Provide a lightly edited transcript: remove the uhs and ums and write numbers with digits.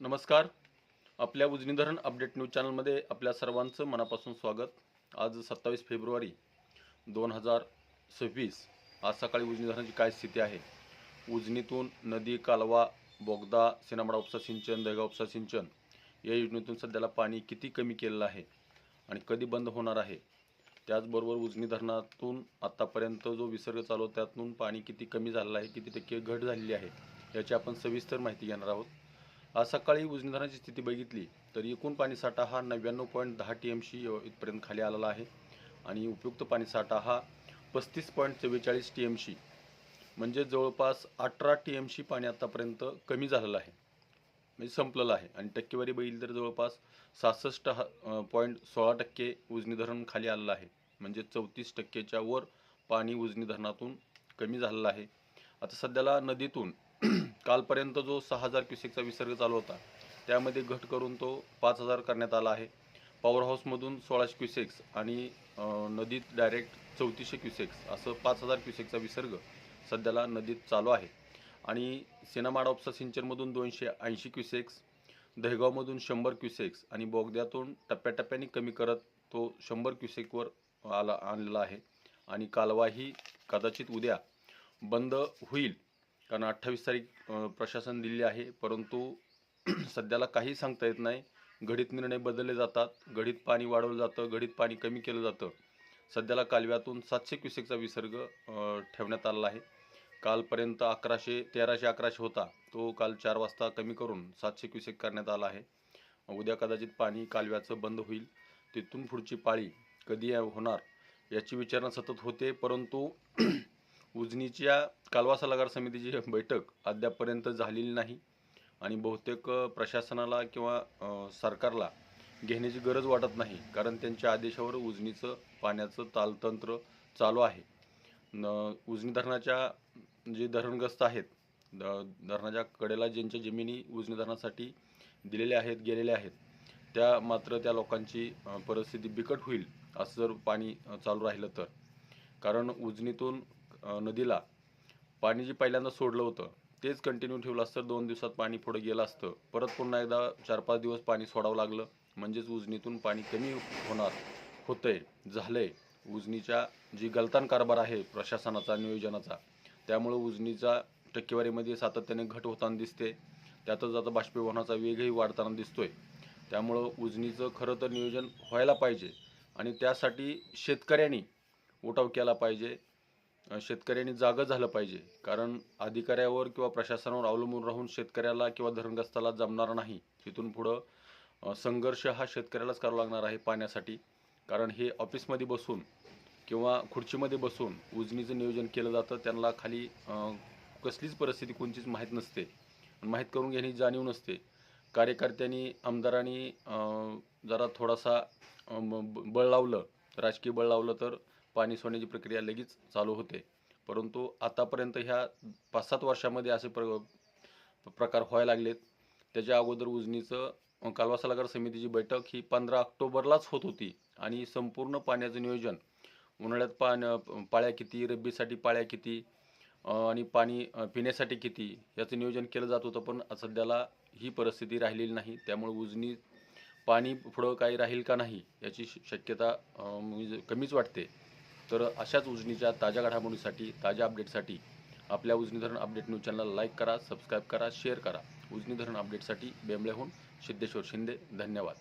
नमस्कार. आपल्या उजनी धरण अपडेट न्यूज चॅनलमध्ये आपल्या सर्वांचं मनापासून स्वागत. आज 27 फेब्रुवारी 2026. आज सकाळी उजनी धरणाची काय स्थिती आहे, उजनीतून नदी, कालवा, बोगदा, सिनामडा उपसा सिंचन, दहेगाव उपसा सिंचन या योजनेतून सध्याला पाणी किती कमी केलेलं आहे आणि कधी बंद होणार आहे, त्याचबरोबर उजनी धरणातून आत्तापर्यंत जो विसर्ग चालू त्यातून पाणी किती कमी झालेलं आहे, किती टक्के घट झालेली आहे, याची आपण सविस्तर माहिती घेणार आहोत. आज सकाळी उजनी धरणाची स्थिती बघितली तर एकूण पाणीसाठा हा 99.10 TMC इथपर्यंत खाली आलेला आहे आणि उपयुक्त पाणीसाठा हा 35.44 TMC म्हणजे जवळपास 18 TMC पाणी आतापर्यंत कमी झालेलं आहे, म्हणजे संपलेलं आहे. आणि टक्केवारी बघितली तर जवळपास 66.16% उजनी धरण खाली आलेलं आहे, म्हणजे 34%च्या वर पाणी उजनी धरणातून कमी झालेलं आहे. आता सध्याला नदीतून कालपर्यंत जो 6000 क्युसेकचा विसर्ग चालू होता त्यामध्ये घट करून तो 5000 करण्यात आला आहे. पॉवर हाऊसमधून 1600 क्युसेक्स आणि नदीत डायरेक्ट 3400 क्युसेक्स असं 5000 क्युसेकचा विसर्ग सध्याला नदीत चालू आहे. आणि सिनामाडा उपसा सिंचनमधून 280 क्युसेक्स, दहेगावमधून 100 क्युसेक्स आणि बोगद्यातून टप्प्याटप्प्याने कमी करत तो 100 क्युसेकवर आणलेला आहे. आणि कालवाही कदाचित उद्या बंद होईल, कारण 28 तारीख प्रशासन दिली आहे, परंतु सध्याला काही सांगता येत नाही. घडीत निर्णय बदलले जातात, घडीत पाणी वाढवलं जातं, घडीत पाणी कमी केलं जातं. सध्याला कालव्यातून 700 क्युसेकचा विसर्ग ठेवण्यात आलेला आहे. कालपर्यंत 1300-1100 होता, तो काल 4 वाजता कमी करून 700 क्युसेक करण्यात आला आहे. उद्या कदाचित पाणी कालव्याचं बंद होईल. तिथून पुढची पाळी कधी होणार याची विचारणा सतत होते, परंतु उजनीच्या कालवा सल्लागार समितीची बैठक अद्यापपर्यंत झालेली नाही आणि बहुतेक प्रशासनाला किंवा सरकारला घेण्याची गरज वाटत नाही, कारण त्यांच्या आदेशावर उजनीचं पाण्याचं तालतंत्र चालू आहे. उजनी धरणाच्या जे धरणग्रस्त आहेत, धरणाच्या कडेला ज्यांच्या जमिनी उजनी धरणासाठी दिलेल्या आहेत, गेलेल्या आहेत, त्या लोकांची परिस्थिती बिकट होईल असं जर पाणी चालू राहिलं तर. कारण उजनीतून नदीला पाणी जे पहिल्यांदा सोडलं होतं तेच कंटिन्यू ठेवलं असतं, 2 दिवसात पाणी पुढे गेलं असतं, परत पुन्हा एकदा 4-5 दिवस पाणी सोडावं लागलं, म्हणजेच उजनीतून पाणी कमी होतंय झालंय. उजनीच्या जी गलतान कारभार आहे प्रशासनाचा, नियोजनाचा, त्यामुळे उजनीचा टक्केवारीमध्ये सातत्याने घट होताना दिसते. त्यातच आता बाष्पीभवनाचा वेगही वाढताना दिसतोय. त्यामुळं उजनीचं खरं तर नियोजन व्हायला पाहिजे आणि त्यासाठी शेतकऱ्यांनी उठाव केला पाहिजे, शेतकऱ्यांनी जागं झालं पाहिजे. कारण अधिकाऱ्यावर किंवा प्रशासनावर अवलंबून राहून शेतकऱ्याला किंवा धरणग्रस्ताला जमणार नाही. तिथून पुढं संघर्ष हा शेतकऱ्यालाच करावा लागणार आहे पाण्यासाठी. कारण हे ऑफिसमध्ये बसून किंवा खुर्चीमध्ये बसून उजनीचं नियोजन केलं जातं, त्यांना खाली कसलीच परिस्थिती कोणतीच माहीत नसते, माहीत करून घेण्याची जाणीव नसते. कार्यकर्त्यांनी, आमदारांनी जरा थोडासा बळ लावलं, राजकीय बळ लावलं तर पाणी सोडण्याची प्रक्रिया लगेच चालू होते. परंतु आतापर्यंत ह्या 5-7 वर्षामध्ये असे प्रकार व्हायला लागलेत. त्याच्या अगोदर उजनीचं कालवा सल्लागार समितीची बैठक ही 15 ऑक्टोबरलाच होत होती आणि संपूर्ण पाण्याचं नियोजन, उन्हाळ्यात पाळ्या किती, रब्बीसाठी पाळ्या किती आणि पाणी पिण्यासाठी किती याचं नियोजन केलं जात होतं. पण सध्याला ही परिस्थिती राहिलेली नाही. त्यामुळे उजनी पाणी पुढं काही राहील का नाही याची शक्यता कमीच वाटते. तर अशाच उजनीच्या ताज्या घडामोडीसाठी, ताज्या अपडेटसाठी आपल्या उजनी धरण अपडेट न्यूज चॅनलला लाईक करा, सबस्क्राईब करा, शेअर करा. उजनी धरण अपडेटसाठी बेंबळ्याहून सिद्धेश्वर शिंदे. धन्यवाद.